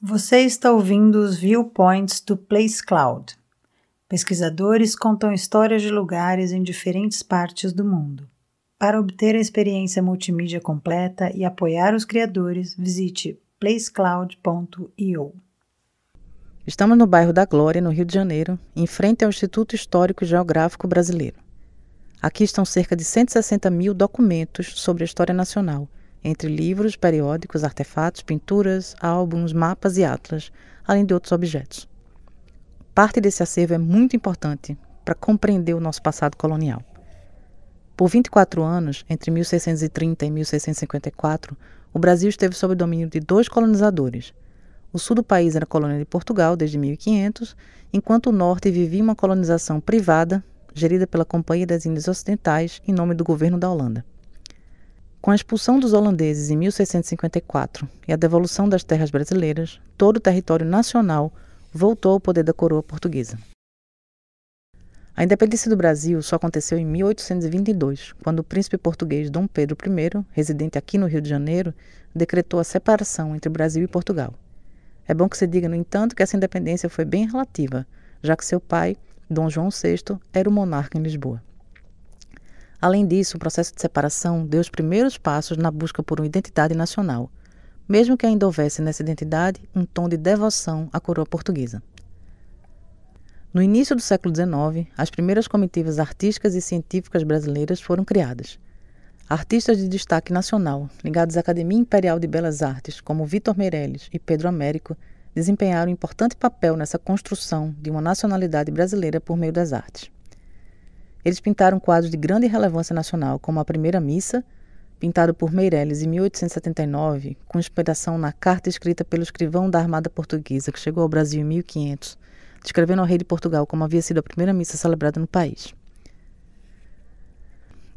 Você está ouvindo os Viewpoints do Place Cloud. Pesquisadores contam histórias de lugares em diferentes partes do mundo. Para obter a experiência multimídia completa e apoiar os criadores, visite placecloud.io. Estamos no bairro da Glória, no Rio de Janeiro, em frente ao Instituto Histórico e Geográfico Brasileiro. Aqui estão cerca de 160 mil documentos sobre a história nacional, entre livros, periódicos, artefatos, pinturas, álbuns, mapas e atlas, além de outros objetos. Parte desse acervo é muito importante para compreender o nosso passado colonial. Por 24 anos, entre 1630 e 1654, o Brasil esteve sob o domínio de 2 colonizadores. O sul do país era colônia de Portugal desde 1500, enquanto o norte vivia uma colonização privada, gerida pela Companhia das Índias Ocidentais, em nome do governo da Holanda. Com a expulsão dos holandeses em 1654 e a devolução das terras brasileiras, todo o território nacional voltou ao poder da coroa portuguesa. A independência do Brasil só aconteceu em 1822, quando o príncipe português Dom Pedro I, residente aqui no Rio de Janeiro, decretou a separação entre Brasil e Portugal. É bom que se diga, no entanto, que essa independência foi bem relativa, já que seu pai, Dom João VI, era o monarca em Lisboa. Além disso, o processo de separação deu os primeiros passos na busca por uma identidade nacional, mesmo que ainda houvesse nessa identidade um tom de devoção à coroa portuguesa. No início do século XIX, as primeiras comitivas artísticas e científicas brasileiras foram criadas. Artistas de destaque nacional, ligados à Academia Imperial de Belas Artes, como Vitor Meirelles e Pedro Américo, desempenharam um importante papel nessa construção de uma nacionalidade brasileira por meio das artes. Eles pintaram quadros de grande relevância nacional, como a Primeira Missa, pintado por Meirelles em 1879, com inspiração na carta escrita pelo escrivão da Armada Portuguesa, que chegou ao Brasil em 1500, descrevendo ao rei de Portugal como havia sido a primeira missa celebrada no país.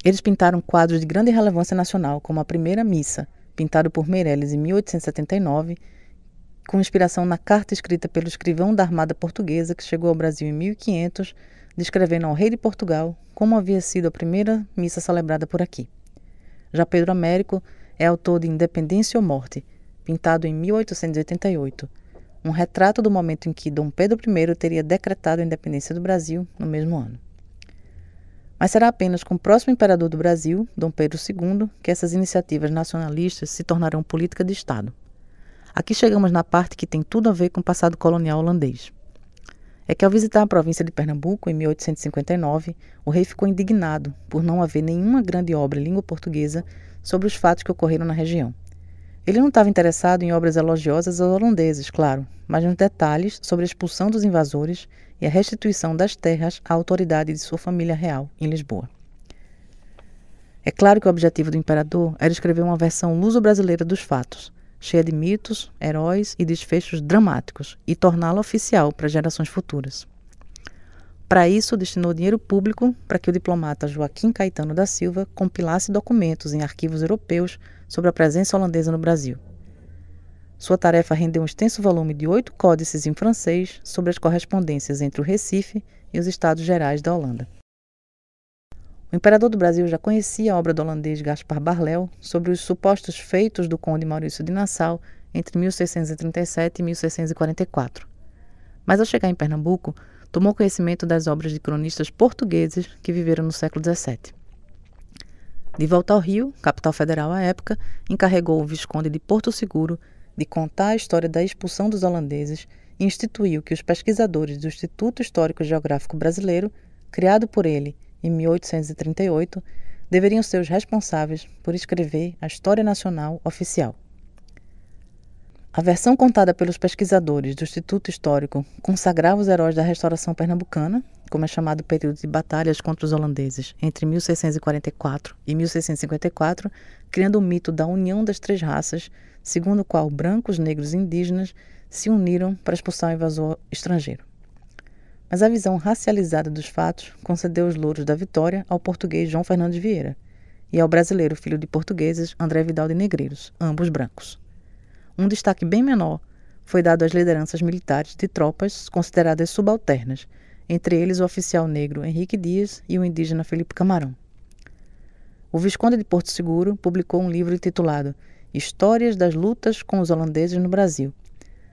Eles pintaram quadros de grande relevância nacional, como a Primeira Missa, pintado por Meirelles em 1879, com inspiração na carta escrita pelo escrivão da Armada Portuguesa, que chegou ao Brasil em 1500, descrevendo ao rei de Portugal como havia sido a primeira missa celebrada por aqui. Já Pedro Américo é autor de Independência ou Morte, pintado em 1888, um retrato do momento em que Dom Pedro I teria decretado a independência do Brasil no mesmo ano. Mas será apenas com o próximo imperador do Brasil, Dom Pedro II, que essas iniciativas nacionalistas se tornarão política de Estado. Aqui chegamos na parte que tem tudo a ver com o passado colonial holandês. É que ao visitar a província de Pernambuco, em 1859, o rei ficou indignado por não haver nenhuma grande obra em língua portuguesa sobre os fatos que ocorreram na região. Ele não estava interessado em obras elogiosas aos holandeses, claro, mas nos detalhes sobre a expulsão dos invasores e a restituição das terras à autoridade de sua família real, em Lisboa. É claro que o objetivo do imperador era escrever uma versão luso-brasileira dos fatos, cheia de mitos, heróis e desfechos dramáticos, e torná-la oficial para gerações futuras. Para isso, destinou dinheiro público para que o diplomata Joaquim Caetano da Silva compilasse documentos em arquivos europeus sobre a presença holandesa no Brasil. Sua tarefa rendeu um extenso volume de 8 códices em francês sobre as correspondências entre o Recife e os Estados Gerais da Holanda. O imperador do Brasil já conhecia a obra do holandês Gaspar Barlel sobre os supostos feitos do conde Maurício de Nassau entre 1637 e 1644. Mas ao chegar em Pernambuco, tomou conhecimento das obras de cronistas portugueses que viveram no século XVII. De volta ao Rio, capital federal à época, encarregou o Visconde de Porto Seguro de contar a história da expulsão dos holandeses e instituiu que os pesquisadores do Instituto Histórico e Geográfico Brasileiro, criado por ele em 1838, deveriam ser os responsáveis por escrever a História Nacional Oficial. A versão contada pelos pesquisadores do Instituto Histórico consagrava os heróis da restauração pernambucana, como é chamado o período de batalhas contra os holandeses, entre 1644 e 1654, criando o mito da união das 3 raças, segundo o qual brancos, negros e indígenas se uniram para expulsar o invasor estrangeiro. Mas a visão racializada dos fatos concedeu os louros da vitória ao português João Fernandes Vieira e ao brasileiro filho de portugueses André Vidal de Negreiros, ambos brancos. Um destaque bem menor foi dado às lideranças militares de tropas consideradas subalternas, entre eles o oficial negro Henrique Dias e o indígena Felipe Camarão. O Visconde de Porto Seguro publicou um livro intitulado Histórias das Lutas com os Holandeses no Brasil,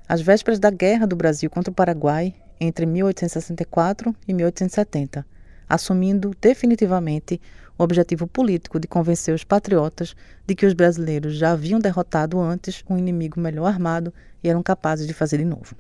às vésperas da Guerra do Brasil contra o Paraguai, entre 1864 e 1870, assumindo definitivamente o objetivo político de convencer os patriotas de que os brasileiros já haviam derrotado antes um inimigo melhor armado e eram capazes de fazer de novo.